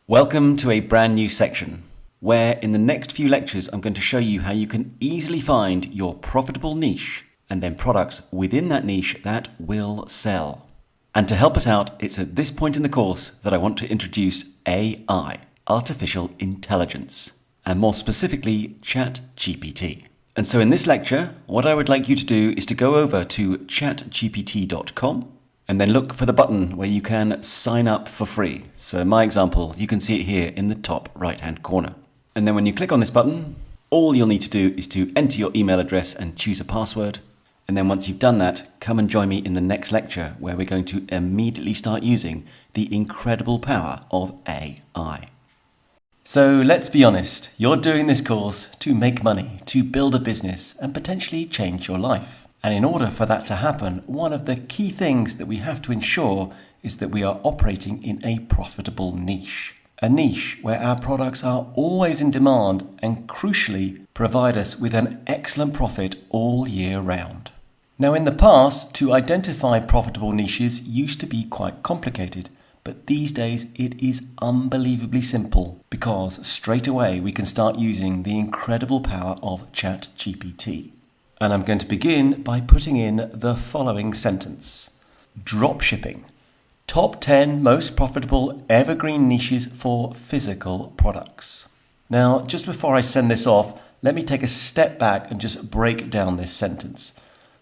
Welcome to a brand new section where in the next few lectures I'm going to show you how you can easily find your profitable niche and then products within that niche that will sell. And to help us out, it's at this point in the course that I want to introduce AI, artificial intelligence, and more specifically ChatGPT. And so in this lecture, what I would like you to do is to go over to chatgpt.com and then look for the button where you can sign up for free. So in my example, you can see it here in the top right-hand corner. And then when you click on this button, all you'll need to do is to enter your email address and choose a password. And then once you've done that, come and join me in the next lecture where we're going to immediately start using the incredible power of AI. So let's be honest, you're doing this course to make money, to build a business, and potentially change your life. And in order for that to happen, one of the key things that we have to ensure is that we are operating in a profitable niche. A niche where our products are always in demand and crucially provide us with an excellent profit all year round. Now in the past, to identify profitable niches used to be quite complicated, but these days it is unbelievably simple because straight away we can start using the incredible power of ChatGPT. And I'm going to begin by putting in the following sentence. Dropshipping. Top 10 most profitable evergreen niches for physical products. Now, just before I send this off, let me take a step back and just break down this sentence.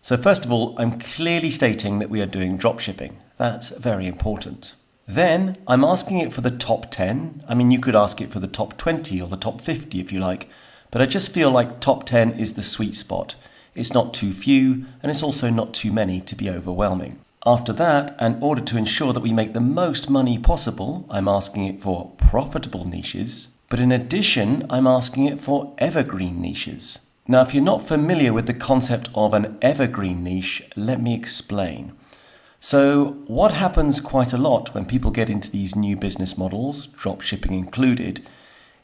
So first of all, I'm clearly stating that we are doing dropshipping. That's very important. Then I'm asking it for the top 10. I mean, you could ask it for the top 20 or the top 50 if you like, but I just feel like top 10 is the sweet spot. It's not too few, and it's also not too many to be overwhelming. After that, in order to ensure that we make the most money possible, I'm asking it for profitable niches, but in addition, I'm asking it for evergreen niches. Now, if you're not familiar with the concept of an evergreen niche, let me explain. So, what happens quite a lot when people get into these new business models, dropshipping included,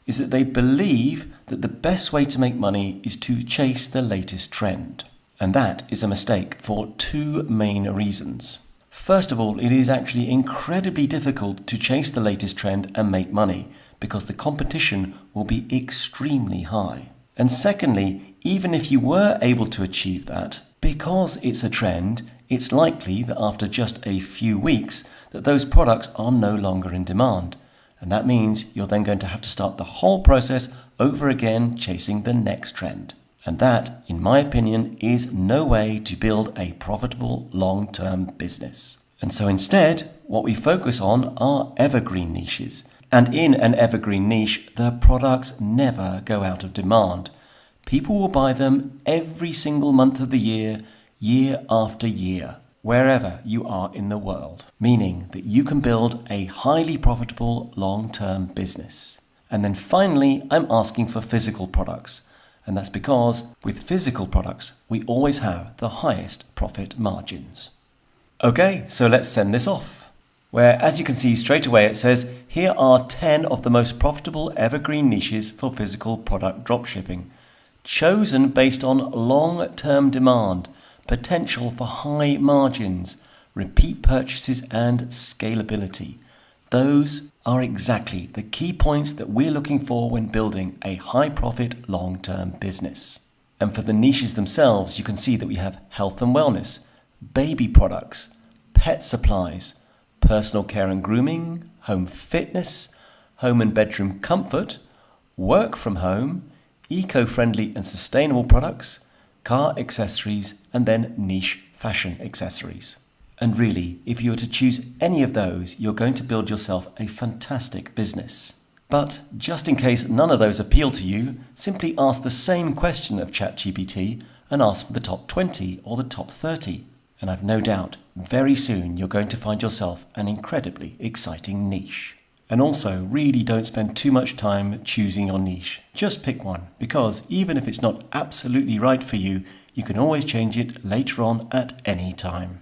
is that they believe that the best way to make money is to chase the latest trend. And that is a mistake for two main reasons. First of all, it is actually incredibly difficult to chase the latest trend and make money because the competition will be extremely high. And secondly, even if you were able to achieve that, because it's a trend, it's likely that after just a few weeks that those products are no longer in demand. And that means you're then going to have to start the whole process over again chasing the next trend. And that, in my opinion, is no way to build a profitable long-term business. And so instead, what we focus on are evergreen niches. And in an evergreen niche, the products never go out of demand. People will buy them every single month of the year, year after year, wherever you are in the world, meaning that you can build a highly profitable long-term business. And then finally, I'm asking for physical products. And that's because with physical products, we always have the highest profit margins. Okay, so let's send this off. Where, as you can see straight away, it says, here are 10 of the most profitable evergreen niches for physical product dropshipping, chosen based on long-term demand, potential for high margins, repeat purchases, and scalability. Those are exactly the key points that we're looking for when building a high-profit long-term business. And for the niches themselves, you can see that we have health and wellness, baby products, pet supplies, personal care and grooming, home fitness, home and bedroom comfort, work from home, eco-friendly and sustainable products, car accessories, and then niche fashion accessories. And really, if you were to choose any of those, you're going to build yourself a fantastic business. But just in case none of those appeal to you, simply ask the same question of ChatGPT and ask for the top 20 or the top 30. And I've no doubt, very soon you're going to find yourself an incredibly exciting niche. And also, really don't spend too much time choosing your niche. Just pick one, because even if it's not absolutely right for you, you can always change it later on at any time.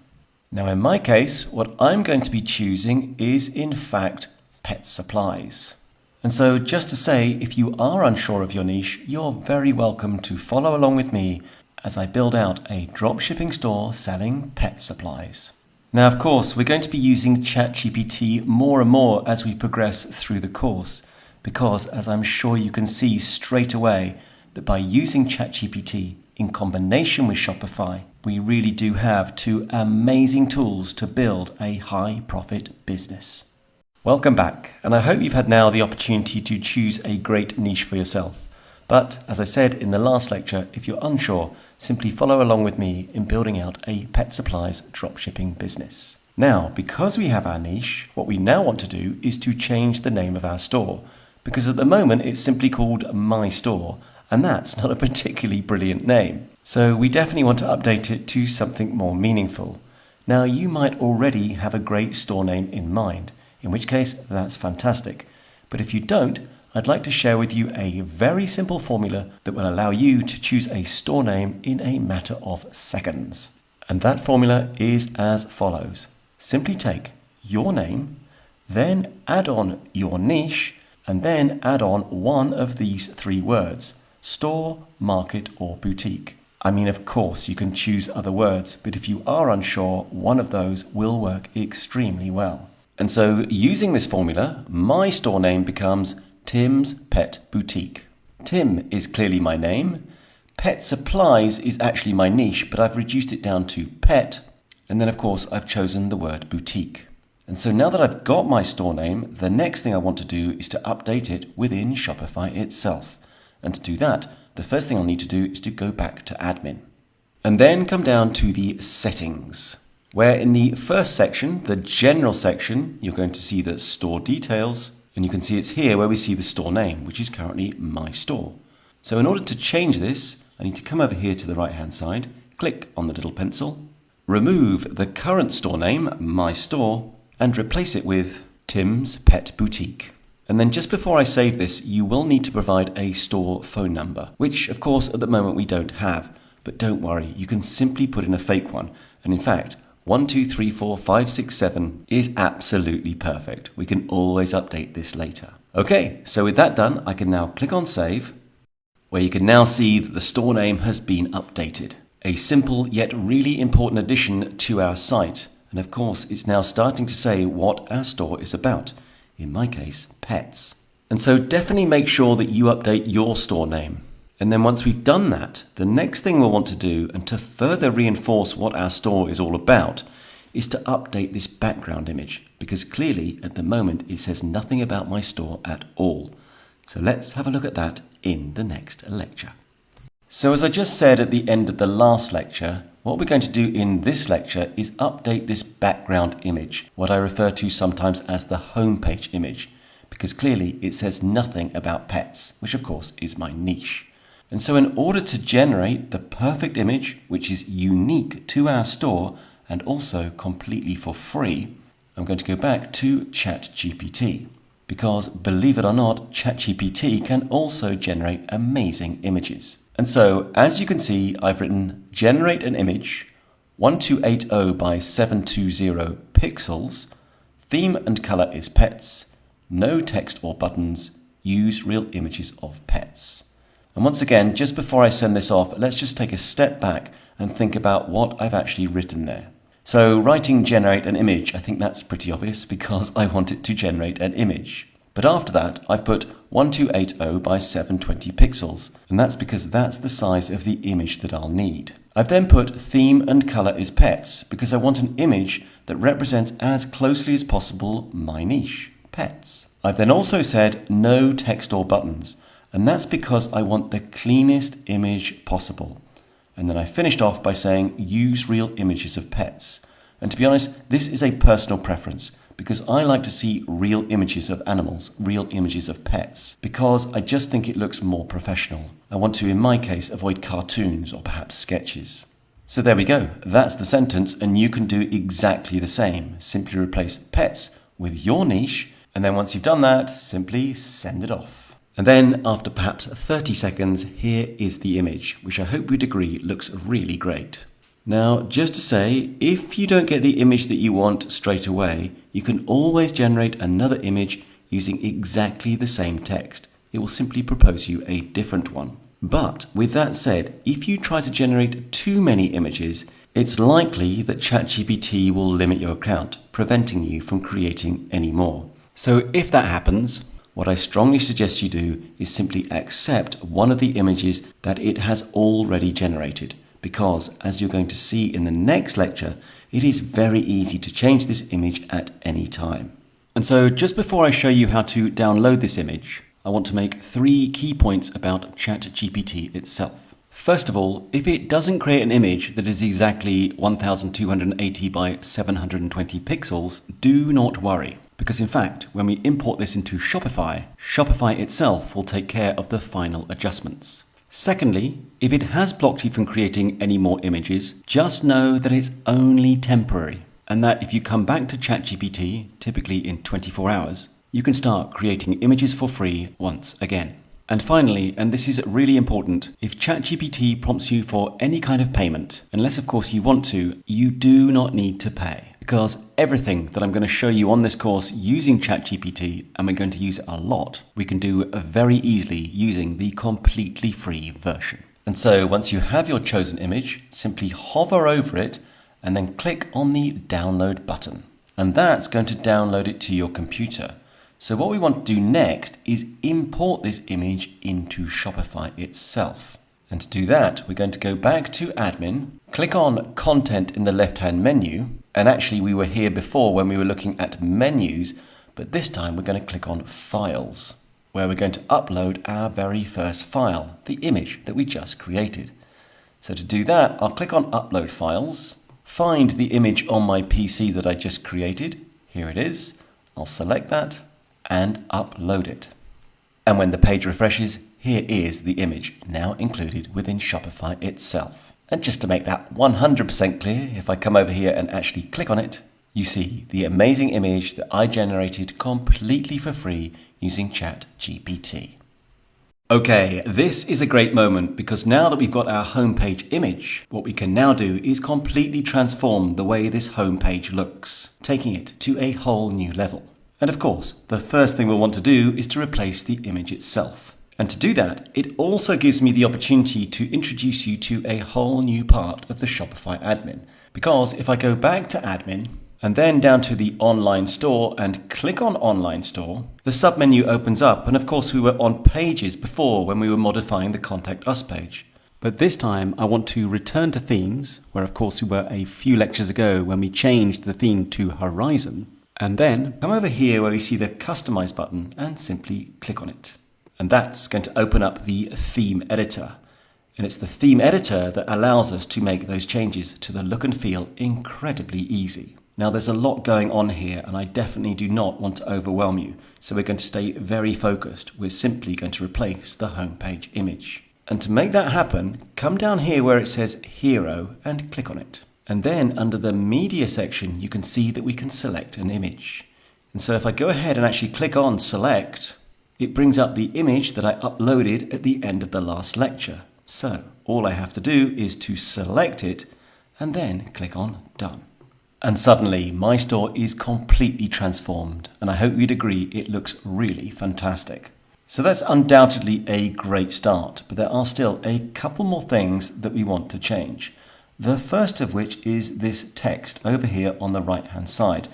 Now in my case, what I'm going to be choosing is in fact pet supplies. And so just to say, if you are unsure of your niche, you're very welcome to follow along with me as I build out a dropshipping store selling pet supplies. Now, of course, we're going to be using ChatGPT more and more as we progress through the course, because as I'm sure you can see straight away, that by using ChatGPT in combination with Shopify, we really do have two amazing tools to build a high profit business. Welcome back, and I hope you've had now the opportunity to choose a great niche for yourself. But as I said in the last lecture, if you're unsure, simply follow along with me in building out a pet supplies dropshipping business. Now, because we have our niche, what we now want to do is to change the name of our store, because at the moment it's simply called My Store, and that's not a particularly brilliant name. So we definitely want to update it to something more meaningful. Now, you might already have a great store name in mind, in which case that's fantastic. But if you don't, I'd like to share with you a very simple formula that will allow you to choose a store name in a matter of seconds. And that formula is as follows. Simply take your name, then add on your niche, and then add on one of these three words: store, market, or boutique. I mean, of course, you can choose other words, but if you are unsure, one of those will work extremely well. And so, using this formula, my store name becomes Tim's Pet Boutique. Tim is clearly my name. Pet Supplies is actually my niche, but I've reduced it down to pet. And then, of course, I've chosen the word boutique. And so now that I've got my store name, the next thing I want to do is to update it within Shopify itself. And to do that, the first thing I'll need to do is to go back to admin. And then come down to the settings, where in the first section, the general section, you're going to see the store details, and you can see it's here where we see the store name, which is currently My Store. So in order to change this, I need to come over here to the right-hand side, click on the little pencil, remove the current store name, My Store, and replace it with Tim's Pet Boutique. And then just before I save this, you will need to provide a store phone number, which of course at the moment we don't have. But don't worry, you can simply put in a fake one. And in fact, 1, 2, 3, 4, 5, 6, 7 is absolutely perfect. We can always update this later. Okay, so with that done, I can now click on Save, where you can now see that the store name has been updated. A simple yet really important addition to our site. And of course, it's now starting to say what our store is about. In my case, pets. And so definitely make sure that you update your store name. And then once we've done that, the next thing we'll want to do, and to further reinforce what our store is all about, is to update this background image, because clearly at the moment it says nothing about my store at all. So let's have a look at that in the next lecture. So as I just said at the end of the last lecture, what we're going to do in this lecture is update this background image, what I refer to sometimes as the homepage image, because clearly it says nothing about pets, which of course is my niche. And so in order to generate the perfect image, which is unique to our store and also completely for free, I'm going to go back to ChatGPT, because believe it or not, ChatGPT can also generate amazing images. And so, as you can see, I've written generate an image, 1280 by 720 pixels, theme and color is pets, no text or buttons, use real images of pets. And once again, just before I send this off, let's just take a step back and think about what I've actually written there. So writing generate an image, I think that's pretty obvious because I want it to generate an image. But after that, I've put 1280 by 720 pixels, and that's because that's the size of the image that I'll need. I've then put theme and color is pets, because I want an image that represents as closely as possible my niche, pets. I've then also said no text or buttons, and that's because I want the cleanest image possible. And then I finished off by saying use real images of pets. And to be honest, this is a personal preference, because I like to see real images of animals, real images of pets, because I just think it looks more professional. I want to, in my case, avoid cartoons or perhaps sketches. So there we go, that's the sentence, and you can do exactly the same. Simply replace pets with your niche, and then once you've done that, simply send it off. And then after perhaps 30 seconds, here is the image, which I hope you'd agree looks really great. Now, just to say, if you don't get the image that you want straight away, you can always generate another image using exactly the same text. It will simply propose you a different one. But with that said, if you try to generate too many images, it's likely that ChatGPT will limit your account, preventing you from creating any more. So if that happens, what I strongly suggest you do is simply accept one of the images that it has already generated, because as you're going to see in the next lecture, it is very easy to change this image at any time. And so just before I show you how to download this image, I want to make 3 key points about ChatGPT itself. First of all, if it doesn't create an image that is exactly 1280 by 720 pixels, do not worry. Because in fact, when we import this into Shopify, Shopify itself will take care of the final adjustments. Secondly, if it has blocked you from creating any more images, just know that it's only temporary, and that if you come back to ChatGPT, typically in 24 hours, you can start creating images for free once again. And finally, and this is really important, if ChatGPT prompts you for any kind of payment, unless of course you want to, you do not need to pay. Because everything that I'm going to show you on this course using ChatGPT, and we're going to use it a lot, we can do very easily using the completely free version. And so once you have your chosen image, simply hover over it and then click on the download button. And that's going to download it to your computer. So what we want to do next is import this image into Shopify itself. And to do that, we're going to go back to admin, click on content in the left-hand menu. And actually we were here before when we were looking at menus, but this time we're going to click on files, where we're going to upload our very first file, the image that we just created. So to do that, I'll click on upload files, find the image on my PC that I just created. Here it is. I'll select that and upload it. And when the page refreshes, here is the image now included within Shopify itself. And just to make that 100% clear, if I come over here and actually click on it, you see the amazing image that I generated completely for free using ChatGPT. Okay, this is a great moment because now that we've got our homepage image, what we can now do is completely transform the way this homepage looks, taking it to a whole new level. And of course, the first thing we'll want to do is to replace the image itself. And to do that, it also gives me the opportunity to introduce you to a whole new part of the Shopify admin. Because if I go back to admin and then down to the online store and click on online store, the submenu opens up. And of course, we were on pages before when we were modifying the contact us page. But this time I want to return to themes, where of course we were a few lectures ago when we changed the theme to Horizon. And then come over here where we see the customize button and simply click on it. And that's going to open up the theme editor. And it's the theme editor that allows us to make those changes to the look and feel incredibly easy. Now there's a lot going on here and I definitely do not want to overwhelm you. So we're going to stay very focused. We're simply going to replace the homepage image. And to make that happen, come down here where it says Hero and click on it. And then under the media section, you can see that we can select an image. And so if I go ahead and actually click on select, it brings up the image that I uploaded at the end of the last lecture. So all I have to do is to select it and then click on done. And suddenly my store is completely transformed. And I hope you'd agree it looks really fantastic. So that's undoubtedly a great start, but there are still a couple more things that we want to change. The first of which is this text over here on the right hand side,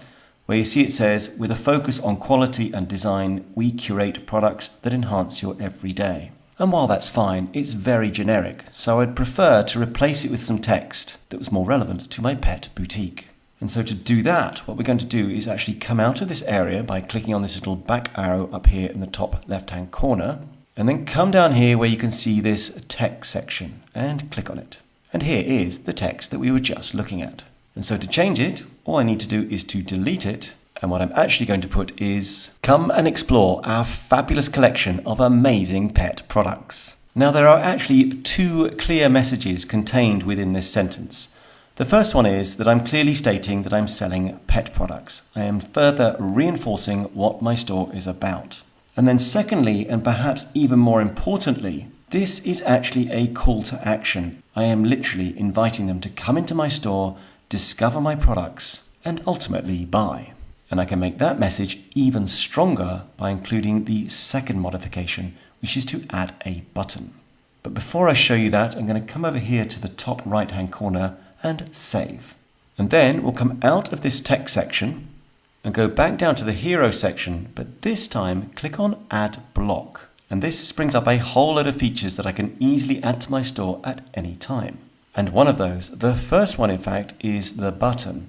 where you see it says, with a focus on quality and design, we curate products that enhance your everyday. And while that's fine, it's very generic, so I'd prefer to replace it with some text that was more relevant to my pet boutique. And so to do that, what we're going to do is actually come out of this area by clicking on this little back arrow up here in the top left-hand corner, and then come down here where you can see this text section and click on it. And here is the text that we were just looking at. And so to change it, all I need to do is to delete it. And what I'm actually going to put is, come and explore our fabulous collection of amazing pet products. Now there are actually 2 clear messages contained within this sentence. The first one is that I'm clearly stating that I'm selling pet products. I am further reinforcing what my store is about. And then secondly, and perhaps even more importantly, this is actually a call to action. I am literally inviting them to come into my store, discover my products, and ultimately buy. And I can make that message even stronger by including the second modification, which is to add a button. But before I show you that, I'm going to come over here to the top right-hand corner and save. And then we'll come out of this text section and go back down to the hero section, but this time click on Add Block. And this brings up a whole load of features that I can easily add to my store at any time. And one of those, the first one in fact, is the button.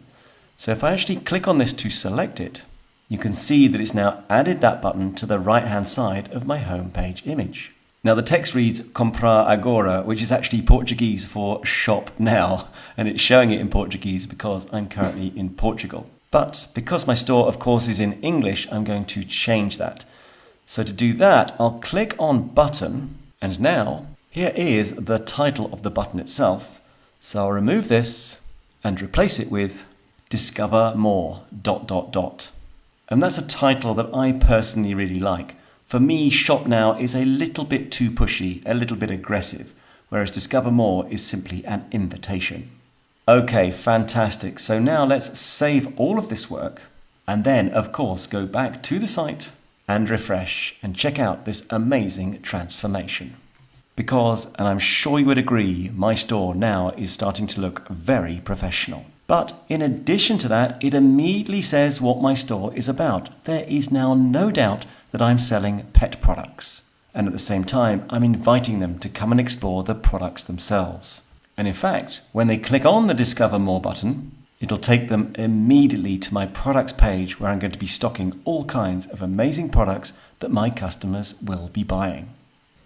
So if I actually click on this to select it, you can see that it's now added that button to the right-hand side of my homepage image. Now the text reads Comprar agora, which is actually Portuguese for shop now, and it's showing it in Portuguese because I'm currently in Portugal. But because my store of course is in English, I'm going to change that. So to do that, I'll click on button, and now here is the title of the button itself. So I'll remove this and replace it with Discover More ... And that's a title that I personally really like. For me, Shop Now is a little bit too pushy, a little bit aggressive, whereas Discover More is simply an invitation. Okay, fantastic. So now let's save all of this work and then, of course, go back to the site and refresh and check out this amazing transformation. Because, and I'm sure you would agree, my store now is starting to look very professional. But in addition to that, it immediately says what my store is about. There is now no doubt that I'm selling pet products. And at the same time, I'm inviting them to come and explore the products themselves. And in fact, when they click on the Discover More button, it'll take them immediately to my products page where I'm going to be stocking all kinds of amazing products that my customers will be buying.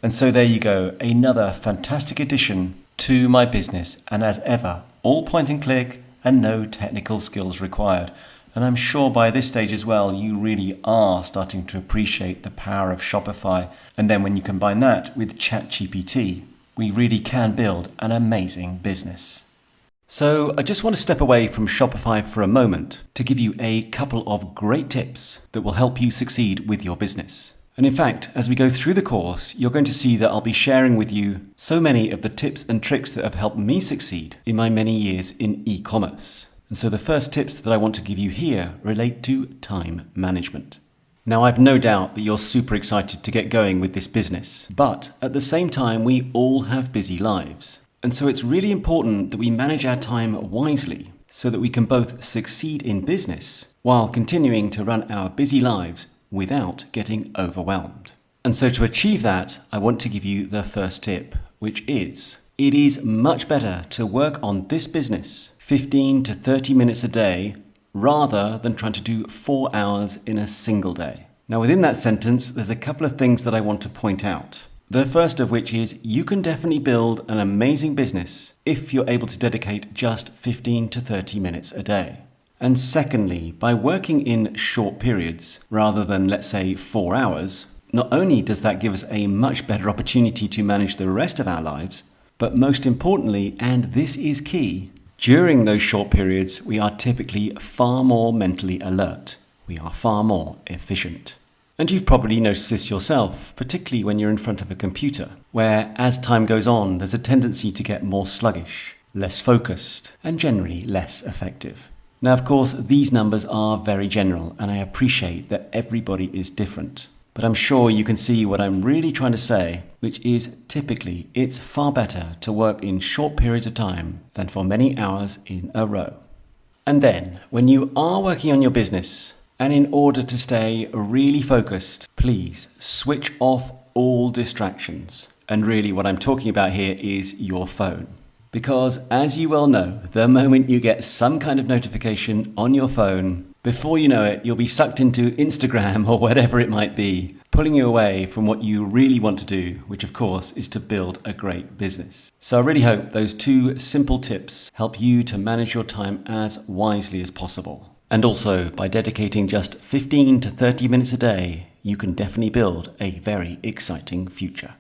And so there you go, another fantastic addition to my business. And as ever, all point and click and no technical skills required. And I'm sure by this stage as well, you really are starting to appreciate the power of Shopify. And then when you combine that with ChatGPT, we really can build an amazing business. So I just want to step away from Shopify for a moment to give you a couple of great tips that will help you succeed with your business. And in fact, as we go through the course, you're going to see that I'll be sharing with you so many of the tips and tricks that have helped me succeed in my many years in e-commerce. And so the first tips that I want to give you here relate to time management. Now, I've no doubt that you're super excited to get going with this business, but at the same time, we all have busy lives. And so it's really important that we manage our time wisely so that we can both succeed in business while continuing to run our busy lives without getting overwhelmed. And so to achieve that, I want to give you the first tip, which is, it is much better to work on this business 15 to 30 minutes a day rather than trying to do 4 hours in a single day. Now within that sentence, there's a couple of things that I want to point out. The first of which is you can definitely build an amazing business if you're able to dedicate just 15 to 30 minutes a day. And secondly, by working in short periods rather than, let's say, 4 hours, not only does that give us a much better opportunity to manage the rest of our lives, but most importantly, and this is key, during those short periods, we are typically far more mentally alert. We are far more efficient. And you've probably noticed this yourself, particularly when you're in front of a computer, where as time goes on, there's a tendency to get more sluggish, less focused, and generally less effective. Now, of course, these numbers are very general, and I appreciate that everybody is different. But I'm sure you can see what I'm really trying to say, which is typically it's far better to work in short periods of time than for many hours in a row. And then, when you are working on your business, and in order to stay really focused, please switch off all distractions. And really what I'm talking about here is your phone. Because as you well know, the moment you get some kind of notification on your phone, before you know it, you'll be sucked into Instagram or whatever it might be, pulling you away from what you really want to do, which of course is to build a great business. So I really hope those 2 simple tips help you to manage your time as wisely as possible. And also, by dedicating just 15 to 30 minutes a day, you can definitely build a very exciting future.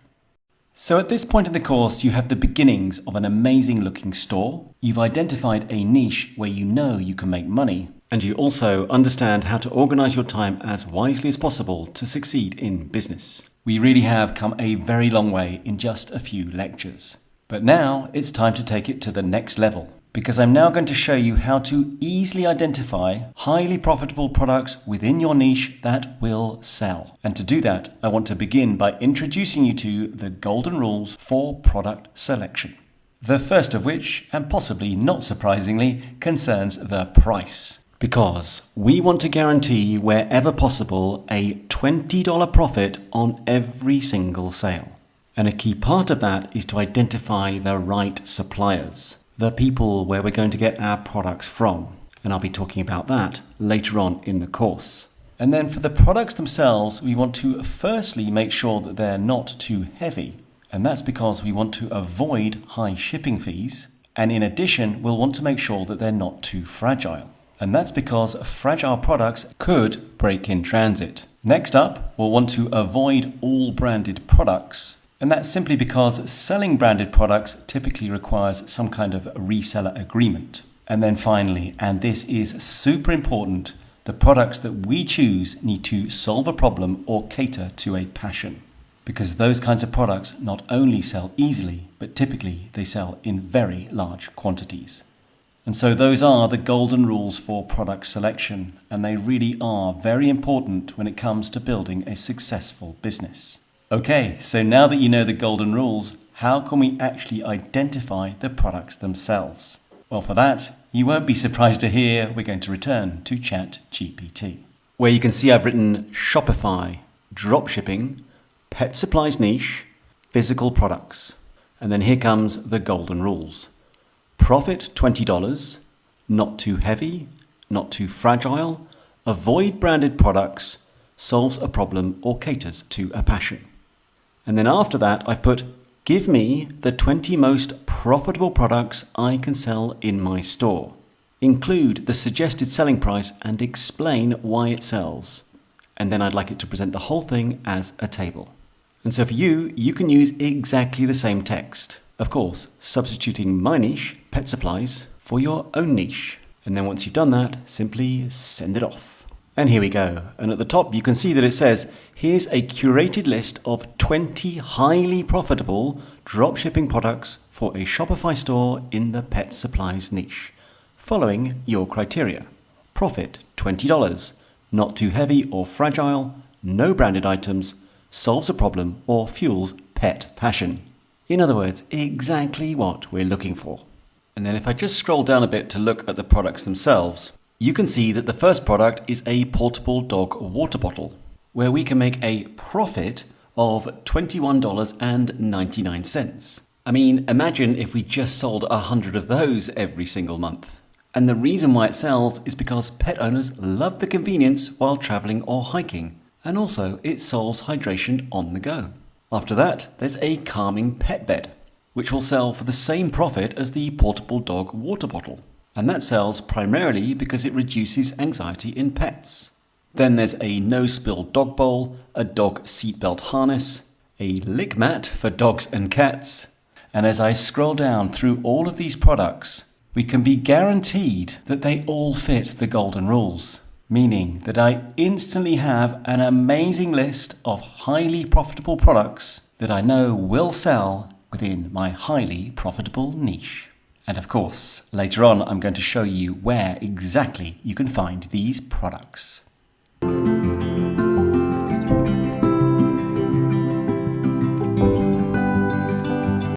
So at this point in the course, you have the beginnings of an amazing looking store. You've identified a niche where you know you can make money. And you also understand how to organize your time as wisely as possible to succeed in business. We really have come a very long way in just a few lectures. But now it's time to take it to the next level, because I'm now going to show you how to easily identify highly profitable products within your niche that will sell. And to do that, I want to begin by introducing you to the golden rules for product selection. The first of which, and possibly not surprisingly, concerns the price. Because we want to guarantee, wherever possible, a $20 profit on every single sale. And a key part of that is to identify the right suppliers, the people where we're going to get our products from. And I'll be talking about that later on in the course. And then for the products themselves, we want to firstly make sure that they're not too heavy. And that's because we want to avoid high shipping fees. And in addition, we'll want to make sure that they're not too fragile. And that's because fragile products could break in transit. Next up, we'll want to avoid all branded products. And that's simply because selling branded products typically requires some kind of reseller agreement. And then finally, and this is super important, the products that we choose need to solve a problem or cater to a passion. Because those kinds of products not only sell easily, but typically they sell in very large quantities. And so those are the golden rules for product selection, and they really are very important when it comes to building a successful business. Okay, so now that you know the golden rules, how can we actually identify the products themselves? Well, for that, you won't be surprised to hear we're going to return to ChatGPT, where you can see I've written Shopify, Dropshipping, Pet Supplies Niche, Physical Products. And then here comes the golden rules. Profit $20, not too heavy, not too fragile, avoid branded products, solves a problem or caters to a passion. And then after that, I've put, give me the 20 most profitable products I can sell in my store. Include the suggested selling price and explain why it sells. And then I'd like it to present the whole thing as a table. And so for you, you can use exactly the same text. Of course, substituting my niche, pet supplies, for your own niche. And then once you've done that, simply send it off. And here we go. And at the top, you can see that it says, here's a curated list of 20 highly profitable dropshipping products for a Shopify store in the pet supplies niche, following your criteria. Profit $20, not too heavy or fragile, no branded items, solves a problem or fuels pet passion. In other words, exactly what we're looking for. And then if I just scroll down a bit to look at the products themselves, you can see that the first product is a portable dog water bottle, where we can make a profit of $21.99. I mean, imagine if we just sold 100 of those every single month. And the reason why it sells is because pet owners love the convenience while traveling or hiking. And also, it solves hydration on the go. After that, there's a calming pet bed, which will sell for the same profit as the portable dog water bottle. And that sells primarily because it reduces anxiety in pets. Then there's a no-spill dog bowl, a dog seatbelt harness, a lick mat for dogs and cats. And as I scroll down through all of these products, we can be guaranteed that they all fit the golden rules. Meaning that I instantly have an amazing list of highly profitable products that I know will sell within my highly profitable niche. And of course, later on, I'm going to show you where exactly you can find these products.